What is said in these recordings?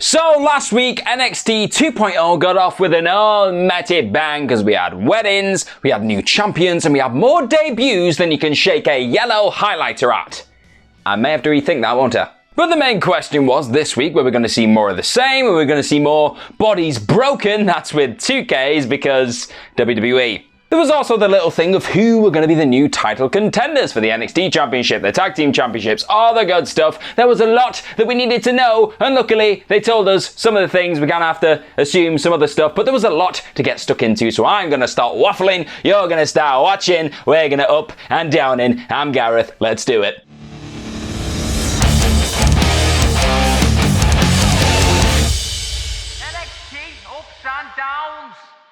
So last week, NXT 2.0 got off with an almighty bang because we had weddings, we had new champions, and we had more debuts than you can shake a yellow highlighter at. I may have to rethink that, won't I? But the main question was, this week, were we going to see more of the same? Were we going to see more bodies broken? That's with 2Ks because WWE. There was also the little thing of who were going to be the new title contenders for the NXT Championship, the Tag Team Championships, all the good stuff. There was a lot that we needed to know, and luckily they told us some of the things. We kind of have to assume some other stuff, but there was a lot to get stuck into, so I'm going to start waffling, you're going to start watching, we're going to up and down in. I'm Gareth, let's do it.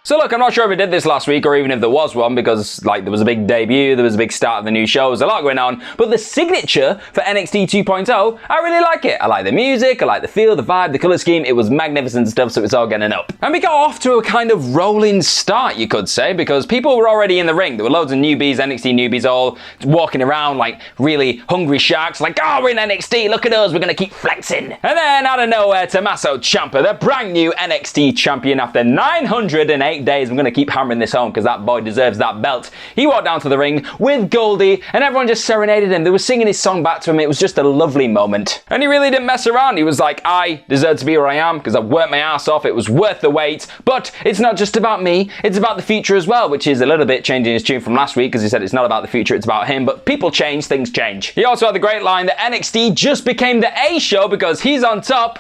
So look, I'm not sure if I did this last week or even if there was one because there was a big debut, there was a big start of the new show, there's a lot going on, but the signature for NXT 2.0, I really like it. I like the music, I like the feel, the vibe, the colour scheme, it was magnificent stuff, so it's all getting up. And we got off to a kind of rolling start, you could say, because people were already in the ring. There were loads of newbies, NXT newbies, all walking around like really hungry sharks, like, oh, we're in NXT, look at us, we're going to keep flexing. And then out of nowhere, Tommaso Ciampa, the brand new NXT champion after 908 days. I'm going to keep hammering this home because that boy deserves that belt. He walked down to the ring with Goldie and everyone just serenaded him. They were singing his song back to him. It was just a lovely moment. And he really didn't mess around. He was like, I deserve to be where I am because I've worked my ass off. It was worth the wait. But it's not just about me. It's about the future as well, which is a little bit changing his tune from last week because he said it's not about the future, it's about him. But people change, things change. He also had the great line that NXT just became the A show because he's on top.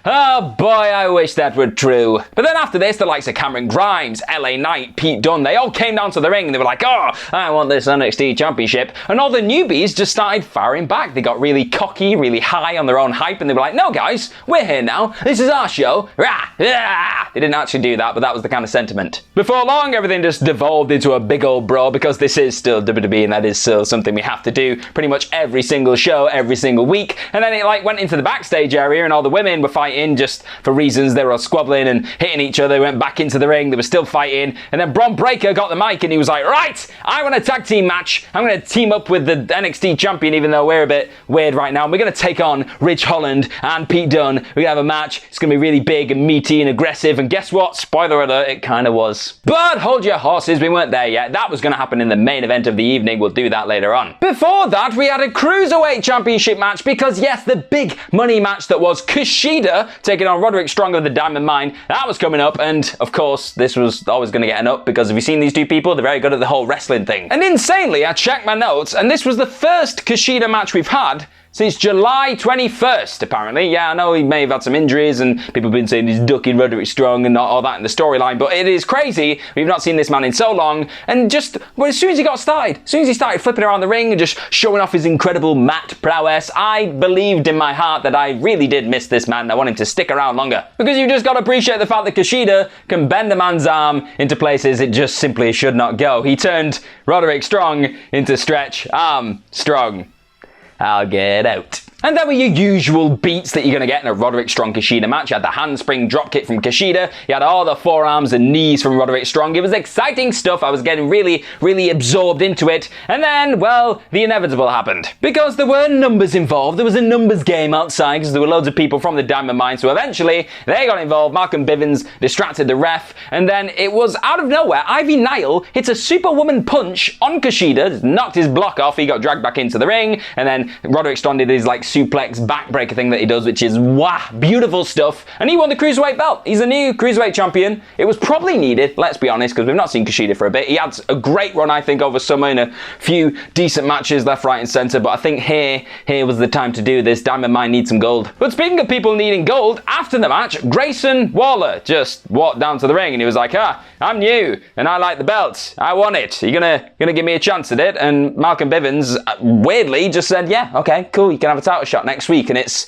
Oh boy, I wish that were true. But then after this, the likes of Cameron Grimes, LA Knight, Pete Dunne, they all came down to the ring and they were like, oh, I want this NXT championship. And all the newbies just started firing back. They got really cocky, really high on their own hype, and they were like, no guys, we're here now. This is our show. Rah, rah. They didn't actually do that, but that was the kind of sentiment. Before long, everything just devolved into a big old brawl because this is still WWE and that is still something we have to do pretty much every single show, every single week. And then it went into the backstage area and all the women were fighting just for reasons. They were all squabbling and hitting each other. They went back into the ring. They were still fighting. And then Bron Breakker got the mic and he was like, right, I want a tag team match. I'm going to team up with the NXT champion, even though we're a bit weird right now. And we're going to take on Ridge Holland and Pete Dunne. We're going to have a match. It's going to be really big and meaty and aggressive. And guess what? Spoiler alert, it kind of was. But hold your horses, we weren't there yet. That was going to happen in the main event of the evening. We'll do that later on. Before that, we had a Cruiserweight Championship match because, yes, the big money match that was Kushida taking on Roderick Strong of the Diamond Mine. That was coming up, and of course, this was always going to get an up because have you seen these two people? They're very good at the whole wrestling thing. And insanely, I checked my notes, and this was the first Kushida match we've had since July 21st, apparently. Yeah, I know he may have had some injuries and people have been saying he's ducking Roderick Strong and all that in the storyline, but it is crazy. We've not seen this man in so long. And just, well, as soon as he got started, as soon as he started flipping around the ring and just showing off his incredible mat prowess, I believed in my heart that I really did miss this man. I want him to stick around longer. Because you've just got to appreciate the fact that Kushida can bend a man's arm into places it just simply should not go. He turned Roderick Strong into Stretch Arm Strong. I'll get out. And there were your usual beats that you're going to get in a Roderick Strong Kushida match. You had the handspring dropkick from Kushida. You had all the forearms and knees from Roderick Strong. It was exciting stuff. I was getting really, really absorbed into it. And then, well, the inevitable happened. Because there were numbers involved. There was a numbers game outside because there were loads of people from the Diamond Mine. So eventually, they got involved. Malcolm Bivens distracted the ref. And then it was out of nowhere. Ivy Nile hits a Superwoman punch on Kushida. Knocked his block off. He got dragged back into the ring. And then Roderick Strong did his suplex backbreaker thing that he does, which is beautiful stuff. And he won the Cruiserweight belt. He's the new Cruiserweight champion. It was probably needed, let's be honest, because we've not seen Kushida for a bit. He had a great run, I think, over summer in a few decent matches left, right and centre, but I think here was the time to do this. Diamond Mine needs some gold. But speaking of people needing gold, after the match, Grayson Waller just walked down to the ring and he was like, I'm new and I like the belt. I want it. Are you gonna give me a chance at it? And Malcolm Bivens weirdly just said, yeah, okay, cool, you can have a title shot next week. And it's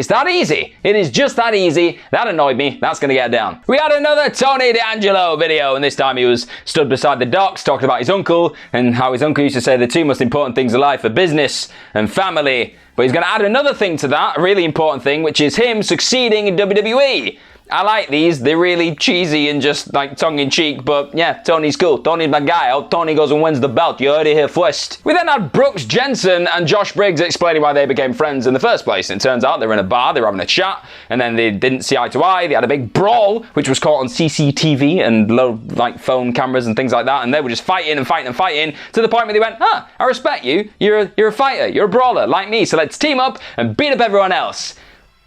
that easy. It is just that easy. That annoyed me. That's going to get down. We had another Tony D'Angelo video, and this time he was stood beside the docks talking about his uncle and how his uncle used to say the two most important things in life are business and family. But he's going to add another thing to that, a really important thing, which is him succeeding in WWE. I like these. They're really cheesy and just like tongue-in-cheek, but yeah, Tony's cool. Tony's my guy. Oh, Tony goes and wins the belt. You heard it here first. We then had Brooks Jensen and Josh Briggs explaining why they became friends in the first place. And it turns out they're in a bar, they're having a chat, and then they didn't see eye to eye. They had a big brawl, which was caught on CCTV and low like phone cameras and things like that, and they were just fighting and fighting and fighting to the point where they went, I respect you. You're a fighter. You're a brawler like me. So let's team up and beat up everyone else.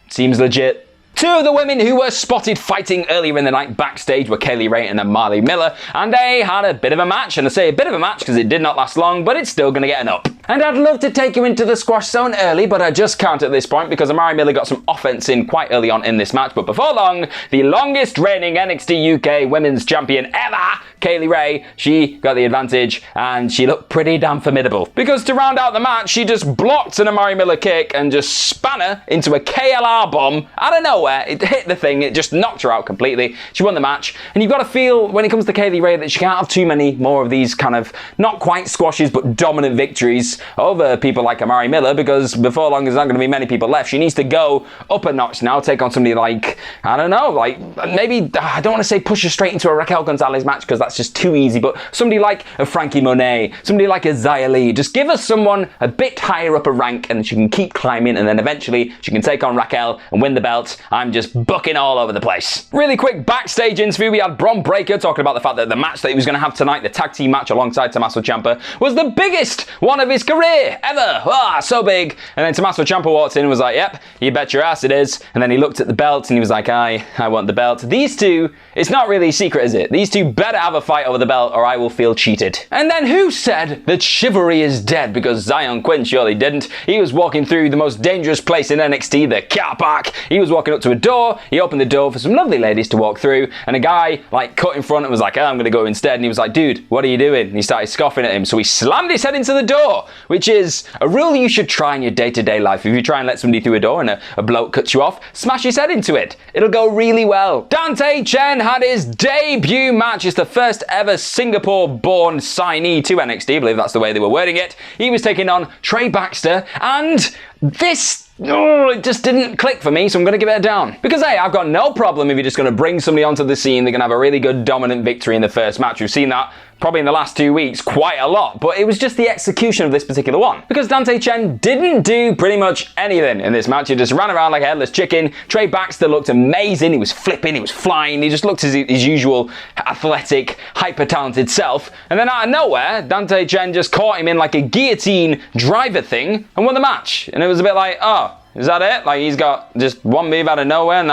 Seems legit. Two of the women who were spotted fighting earlier in the night backstage were Kaylee Ray and Marley Miller, and they had a bit of a match. And I say a bit of a match because it did not last long, but it's still going to get an up. And I'd love to take you into the squash zone early, but I just can't at this point because Amari Miller got some offense in quite early on in this match. But before long, the longest reigning NXT UK Women's Champion ever, Kaylee Ray, she got the advantage and she looked pretty damn formidable. Because to round out the match, she just blocked an Amari Miller kick and just span her into a KLR bomb out of nowhere. It hit the thing, it just knocked her out completely. She won the match. And you've got to feel, when it comes to Kaylee Ray, that she can't have too many more of these kind of, not quite squashes, but dominant victories over people like Amari Miller, because before long there's not going to be many people left. She needs to go up a notch now, take on somebody like, I don't know, like maybe, I don't want to say push her straight into a Raquel Gonzalez match because that's just too easy, but somebody like a Frankie Monet, somebody like a Xia Li. Just give us someone a bit higher up a rank and she can keep climbing, and then eventually she can take on Raquel and win the belt. I'm just bucking all over the place. Really quick backstage interview, we had Bron Breakker talking about the fact that the match that he was going to have tonight, the tag team match alongside Tommaso Ciampa, was the biggest one of his career ever. So big. And then Tommaso Ciampa walked in and was like, yep, you bet your ass it is. And then he looked at the belt and he was like, I want the belt. These two, it's not really a secret, is it? These two better have a fight over the belt or I will feel cheated. And then who said that chivalry is dead? Because Zion Quinn surely didn't. He was walking through the most dangerous place in NXT, the car park. He was walking up to a door. He opened the door for some lovely ladies to walk through, and a guy like cut in front and was like, I'm gonna go instead. And he was like, dude, what are you doing? And he started scoffing at him. So he slammed his head into the door, which is a rule you should try in your day-to-day life. If you try and let somebody through a door and a bloke cuts you off, smash his head into it. It'll go really well. Dante Chen had his debut match. It's the first ever Singapore-born signee to NXT. I believe that's the way they were wording it. He was taking on Trey Baxter, and it just didn't click for me, so I'm going to give it a down. Because, hey, I've got no problem if you're just going to bring somebody onto the scene. They're going to have a really good dominant victory in the first match. We've seen that probably in the last 2 weeks quite a lot, but it was just the execution of this particular one. Because Dante Chen didn't do pretty much anything in this match. He just ran around like a headless chicken. Trey Baxter looked amazing. He was flipping, he was flying. He just looked his usual athletic, hyper-talented self. And then out of nowhere, Dante Chen just caught him in like a guillotine driver thing and won the match. And it was a bit like, oh, is that it? Like, he's got just one move out of nowhere, and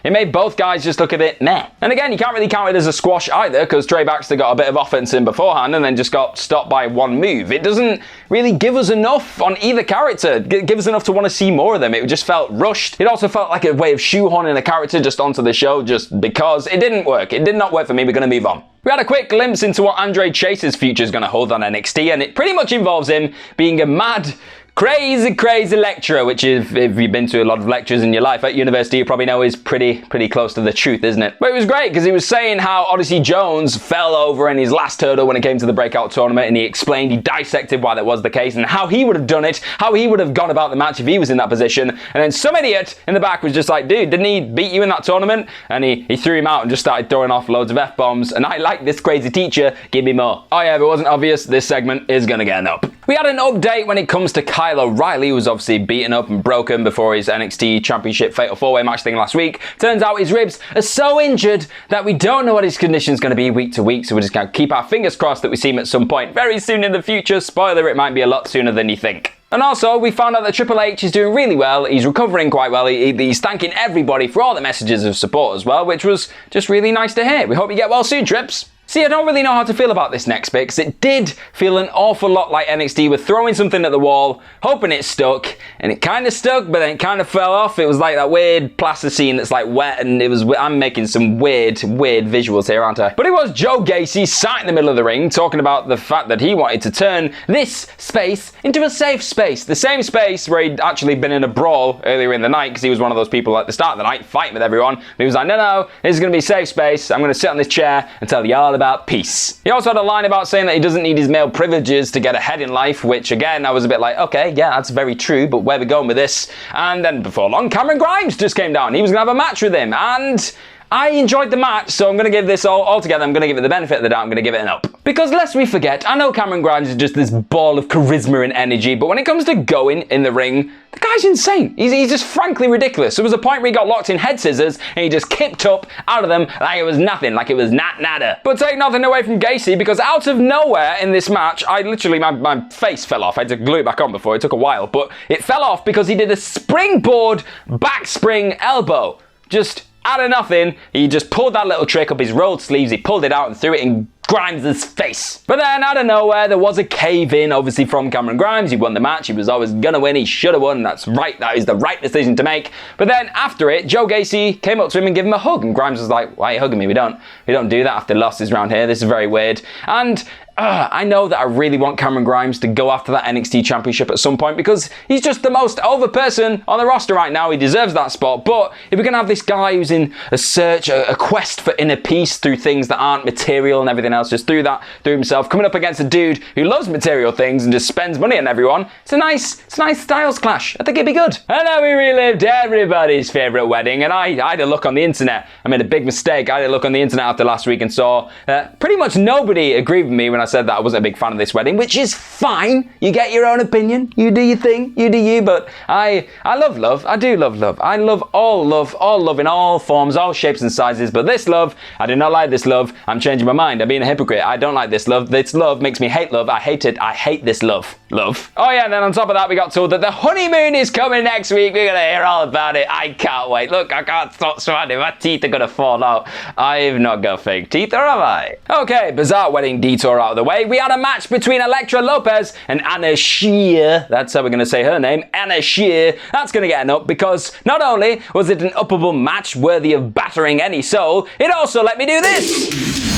it made both guys just look a bit meh. And again, you can't really count it as a squash either, because Trey Baxter got a bit of offense in beforehand and then just got stopped by one move. It doesn't really give us enough on either character. Give us enough to want to see more of them. It just felt rushed. It also felt like a way of shoehorning a character just onto the show just because it didn't work. It did not work for me. We're going to move on. We had a quick glimpse into what Andre Chase's future is going to hold on NXT, and it pretty much involves him being a mad, crazy lecturer, which if you've been to a lot of lectures in your life at university, you probably know is pretty close to the truth, isn't it? But it was great because he was saying how Odyssey Jones fell over in his last hurdle when it came to the breakout tournament, and he dissected why that was the case and how he would have done it, how he would have gone about the match if he was in that position. And then some idiot in the back was just like, dude, didn't he beat you in that tournament? And he threw him out and just started throwing off loads of F-bombs, and I like this crazy teacher, give me more. Oh yeah, if it wasn't obvious, this segment is gonna get an up. We had an update when it comes to Kyle O'Reilly, who was obviously beaten up and broken before his NXT Championship Fatal 4-Way match thing last week. Turns out his ribs are so injured that we don't know what his condition is going to be week to week, so we're just going to keep our fingers crossed that we see him at some point very soon in the future. Spoiler, it might be a lot sooner than you think. And also, we found out that Triple H is doing really well. He's recovering quite well. He's thanking everybody for all the messages of support as well, which was just really nice to hear. We hope you get well soon, Trips. See, I don't really know how to feel about this next bit, because it did feel an awful lot like NXT were throwing something at the wall, hoping it stuck, and it kind of stuck, but then it kind of fell off. It was like that weird plasticine that's like wet, and I'm making some weird visuals here, aren't I? But it was Joe Gacy sat in the middle of the ring talking about the fact that he wanted to turn this space into a safe space. The same space where he'd actually been in a brawl earlier in the night, because he was one of those people at the start of the night fighting with everyone. But he was like, no, this is going to be a safe space. I'm going to sit on this chair and tell y'all all about peace. He also had a line about saying that he doesn't need his male privileges to get ahead in life, which again, I was a bit like, okay, yeah, that's very true, but where are we going with this? And then before long, Cameron Grimes just came down. He was going to have a match with him, and I enjoyed the match, so I'm going to give this all together, I'm going to give it the benefit of the doubt, I'm going to give it an up. Because lest we forget, I know Cameron Grimes is just this ball of charisma and energy, but when it comes to going in the ring, the guy's insane. He's just frankly ridiculous. There was a point where he got locked in head scissors, and he just kicked up out of them like it was nothing, like it was nada. But take nothing away from Gacy, because out of nowhere in this match, I literally, my face fell off. I had to glue it back on before, it took a while, but it fell off because he did a springboard back spring elbow. Just out of nothing, he just pulled that little trick up his rolled sleeves, he pulled it out and threw it in Grimes' face. But then, out of nowhere, there was a cave-in, obviously, from Cameron Grimes. He won the match. He was always gonna win. He should have won. That's right. That is the right decision to make. But then, after it, Joe Gacy came up to him and gave him a hug. And Grimes was like, why are you hugging me? We don't do that after losses around here. This is very weird. And I know that I really want Cameron Grimes to go after that NXT Championship at some point because he's just the most over person on the roster right now. He deserves that spot. But if we're going to have this guy who's in a search, a quest for inner peace through things that aren't material and everything else, just through himself, coming up against a dude who loves material things and just spends money on everyone, it's a nice styles clash. I think it'd be good. And then we relived everybody's favourite wedding, and I had a look on the internet. I made a big mistake. I had a look on the internet after last week and saw pretty much nobody agreed with me when I said that I wasn't a big fan of this wedding, which is fine. You get your own opinion. You do your thing. You do you. But I love love. I do love love. I love love in all forms, all shapes and sizes. But this love, I do not like this love. I'm changing my mind. I'm being a hypocrite. I don't like this love. This love makes me hate love. I hate it. I hate this love. Love. Oh yeah, and then on top of that, we got told that the honeymoon is coming next week. We're going to hear all about it. I can't wait. Look, I can't stop smiling. My teeth are going to fall out. I've not got fake teeth, or have I? Okay, bizarre wedding detour out of the way. We had a match between Elektra Lopez and Anna Shear. That's how we're going to say her name. Anna Shear. That's going to get an up because not only was it an uppable match worthy of battering any soul, it also let me do this.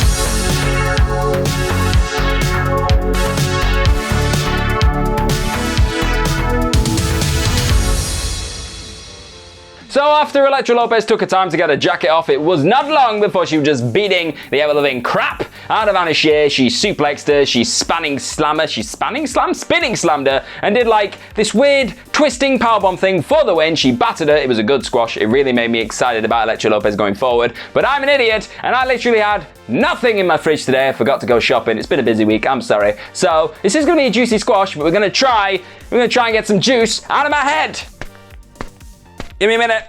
So after Elektra Lopez took her time to get her jacket off, it was not long before she was just beating the ever-living crap out of Anna Shear. She suplexed her, she spinning slammed her, and did like this weird twisting powerbomb thing for the win. She battered her. It was a good squash. It really made me excited about Elektra Lopez going forward. But I'm an idiot, and I literally had nothing in my fridge today. I forgot to go shopping. It's been a busy week. I'm sorry. So this is going to be a juicy squash, but we're going to try and get some juice out of my head. Give me a minute.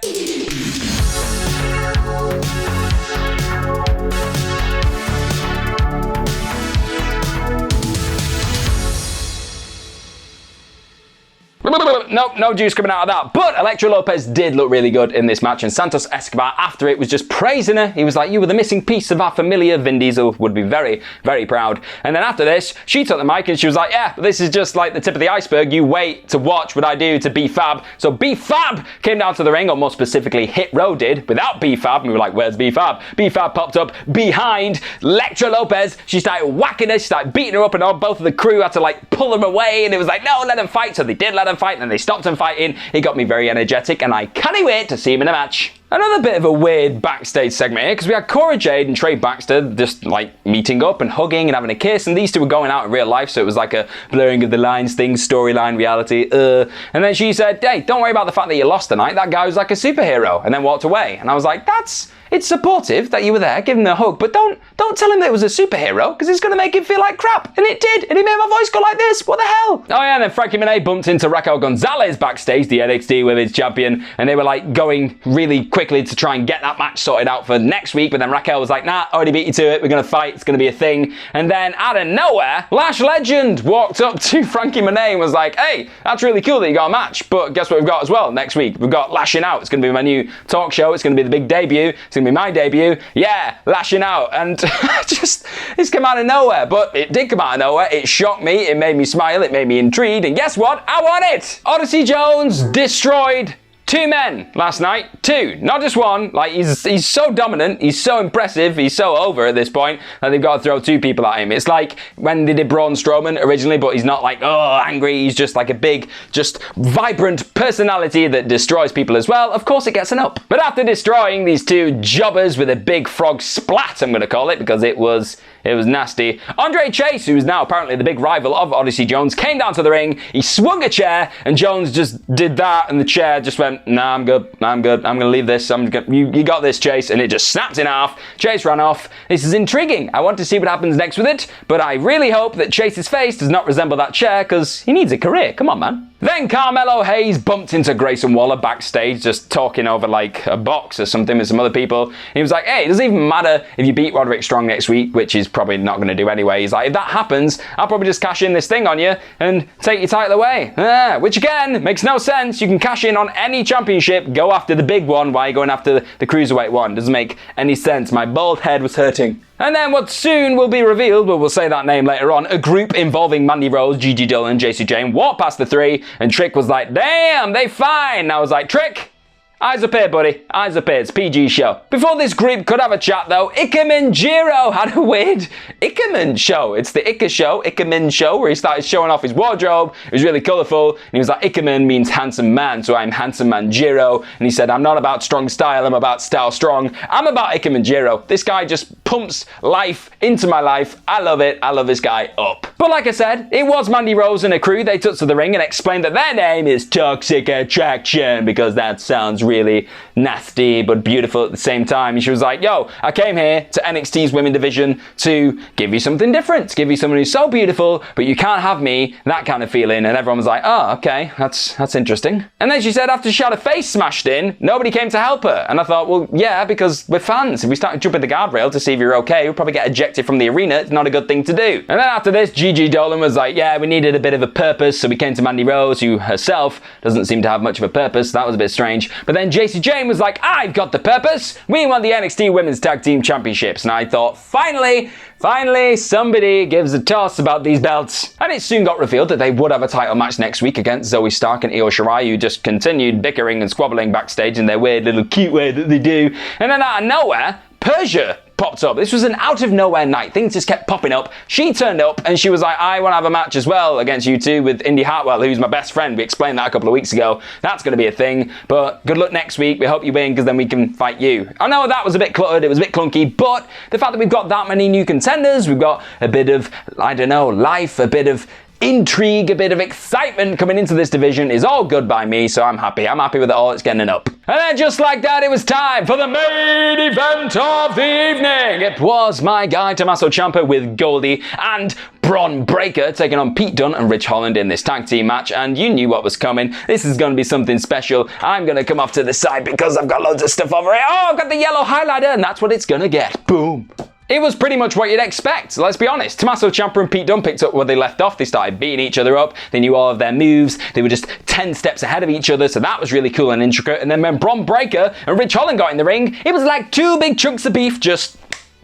Nope, no juice coming out of that. But Elektra Lopez did look really good in this match, and Santos Escobar, after it, was just praising her. He was like, you were the missing piece of our familiar. Vin Diesel would be very, very proud. And then after this, she took the mic and she was like, yeah, this is just like the tip of the iceberg. You wait to watch what I do to B-Fab. So B-Fab came down to the ring, or more specifically, Hit Row did, without B-Fab. And we were like, where's B-Fab? B-Fab popped up behind Elektra Lopez. She started whacking her, she started beating her up, and all both of the crew had to like pull them away. And it was like, no, let them fight. So they did let them fight, and then they stopped him fighting. It got me very energetic, and I can't wait to see him in a match. Another bit of a weird backstage segment here, because we had Cora Jade and Trey Baxter just like meeting up and hugging and having a kiss, and these two were going out in real life, so it was like a blurring of the lines thing, storyline, reality, And then she said, hey, don't worry about the fact that you lost tonight, that guy was like a superhero, and then walked away. And I was like, it's supportive that you were there, give him a hug, but don't tell him that it was a superhero, because it's going to make him feel like crap. And it did, and it made my voice go like this. What the hell? Oh yeah, and then Frankie Monet bumped into Raquel Gonzalez backstage, the NXT Women's Champion, and they were like going really quickly to try and get that match sorted out for next week, but then Raquel was like, nah, already beat you to it, we're going to fight, it's going to be a thing. And then out of nowhere, Lash Legend walked up to Frankie Monet and was like, hey, that's really cool that you got a match, but guess what we've got as well next week? We've got Lashing Out. It's going to be my new talk show, it's going to be the big debut, it's going to be my debut, yeah, Lashing Out. And it's come out of nowhere, but it did come out of nowhere. It shocked me, it made me smile, it made me intrigued, and guess what? I want it! Odyssey Jones destroyed 2 men last night. 2, not just one. Like, he's so dominant, he's so impressive, he's so over at this point that they've got to throw 2 people at him. It's like when they did Braun Strowman originally, but he's not like, oh, angry, he's just like a big, just vibrant personality that destroys people as well. Of course it gets an up. But after destroying these 2 jobbers with a big frog splat, I'm going to call it, because it was It was nasty. Andre Chase, who's now apparently the big rival of Odyssey Jones, came down to the ring. He swung a chair, and Jones just did that, and the chair just went, nah, I'm good. I'm going to leave this. You got this, Chase. And it just snapped in half. Chase ran off. This is intriguing. I want to see what happens next with it, but I really hope that Chase's face does not resemble that chair, because he needs a career. Come on, man. Then Carmelo Hayes bumped into Grayson Waller backstage, just talking over like a box or something with some other people. And he was like, hey, it doesn't even matter if you beat Roderick Strong next week, which he's probably not going to do anyway. He's like, if that happens, I'll probably just cash in this thing on you and take your title away. Which again, makes no sense. You can cash in on any championship, go after the big one while you're going after the cruiserweight one. Doesn't make any sense. My bald head was hurting. And then what soon will be revealed, but we'll say that name later on, a group involving Mandy Rose, Gigi Dolan, and JC Jane walked past the three, and Trick was like, damn, they fine. And I was like, Trick, eyes up here, buddy. Eyes up here. It's PG show. Before this group could have a chat, though, Ikemen Jiro had a weird Ikemen show. It's the Ikemen show, where he started showing off his wardrobe. It was really colourful. And he was like, Ikemen means handsome man, so I'm handsome man Jiro. And he said, I'm not about strong style, I'm about style strong. I'm about Ikemen Jiro. This guy just pumps life into my life. I love it. I love this guy up. But like I said, it was Mandy Rose and a crew. They took to the ring and explained that their name is Toxic Attraction, because that sounds really nasty but beautiful at the same time. And she was like, yo, I came here to NXT's women division to give you something different, to give you someone who's so beautiful, but you can't have me, that kind of feeling. And everyone was like, oh, okay, that's interesting. And then she said after she had her face smashed in, nobody came to help her. And I thought, well, yeah, because we're fans. If we start jumping the guardrail to see if you're okay, we'll probably get ejected from the arena. It's not a good thing to do. And then after this, Gigi Dolan was like, yeah, we needed a bit of a purpose, so we came to Mandy Rose, who herself doesn't seem to have much of a purpose. That was a bit strange. But then JC Jane was like, I've got the purpose. We want the NXT Women's Tag Team Championships. And I thought, finally, somebody gives a toss about these belts. And it soon got revealed that they would have a title match next week against Zoe Stark and Io Shirai, who just continued bickering and squabbling backstage in their weird little cute way that they do. And then out of nowhere, Persia popped up. This was an out of nowhere night. Things just kept popping up. She turned up and she was like, I want to have a match as well against you two with Indy Hartwell, who's my best friend. We explained that a couple of weeks ago. That's going to be a thing, but good luck next week. We hope you win, because then we can fight you. I know that was a bit cluttered. It was a bit clunky, but the fact that we've got that many new contenders, we've got a bit of, I don't know, life, a bit of intrigue, a bit of excitement coming into this division is all good by me, so I'm happy. I'm happy with it all. It's getting up. And then just like that, it was time for the main event of the evening. It was my guy Tommaso Ciampa with Goldie and Bron Breakker taking on Pete Dunne and Rich Holland in this tag team match, and you knew what was coming. This is going to be something special. I'm going to come off to the side because I've got loads of stuff over here. Oh, I've got the yellow highlighter, and that's what it's going to get. Boom. It was pretty much what you'd expect, let's be honest. Tommaso Ciampa and Pete Dunne picked up where they left off. They started beating each other up. They knew all of their moves. They were just 10 steps ahead of each other, so that was really cool and intricate. And then when Bron Breakker and Rich Holland got in the ring, it was like two big chunks of beef just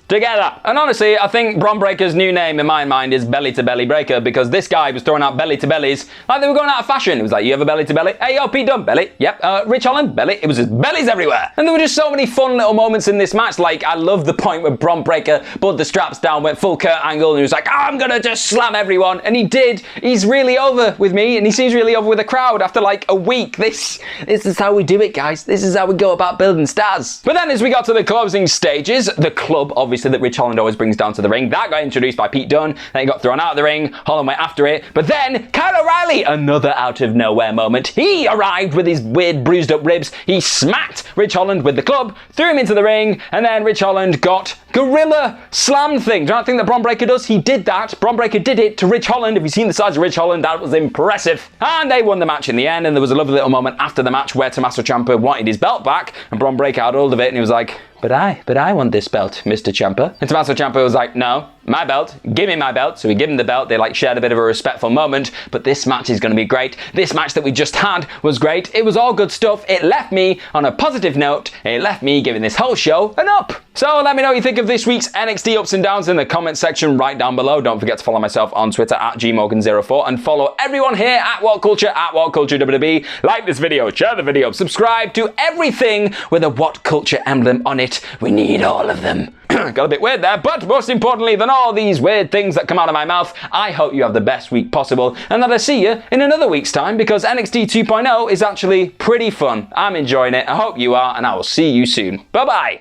together. And honestly, I think Bron Breakker's new name in my mind is Belly to Belly Breaker, because this guy was throwing out belly to bellies like they were going out of fashion. It was like, you have a belly to belly? Hey, yo, Pete Dunne, belly. Yep. Rich Holland, belly. It was just bellies everywhere. And there were just so many fun little moments in this match. Like, I love the point where Bron Breakker pulled the straps down, went full Kurt Angle, and he was like, I'm gonna just slam everyone. And he did. He's really over with me, and he seems really over with the crowd after like a week. This is how we do it, guys. This is how we go about building stars. But then as we got to the closing stages, the club, obviously, that Rich Holland always brings down to the ring, that got introduced by Pete Dunne. Then he got thrown out of the ring. Holland went after it. But then Kyle O'Reilly, another out of nowhere moment. He arrived with his weird bruised up ribs. He smacked Rich Holland with the club, threw him into the ring, and then Rich Holland got gorilla slam thing. Do you not think that Bron Breakker does? He did that. Bron Breakker did it to Rich Holland. If you've seen the size of Rich Holland, that was impressive. And they won the match in the end, and there was a lovely little moment after the match where Tommaso Ciampa wanted his belt back, and Bron Breakker had hold of it, and he was like, But I want this belt, Mr. Ciampa. And Tommaso Ciampa was like, no, my belt, give me my belt. So he gave him the belt. They like shared a bit of a respectful moment, but this match is going to be great. This match that we just had was great. It was all good stuff. It left me on a positive note. It left me giving this whole show an up. So let me know what you think of this week's NXT ups and downs in the comment section right down below. Don't forget to follow myself on Twitter at gmorgan04 and follow everyone here at WhatCulture at WhatCulture WWE. Like this video, share the video, subscribe to everything with a WhatCulture emblem on it. We need all of them. Got a bit weird there, but most importantly than all these weird things that come out of my mouth, I hope you have the best week possible and that I see you in another week's time, because NXT 2.0 is actually pretty fun. I'm enjoying it. I hope you are, and I will see you soon. Bye-bye.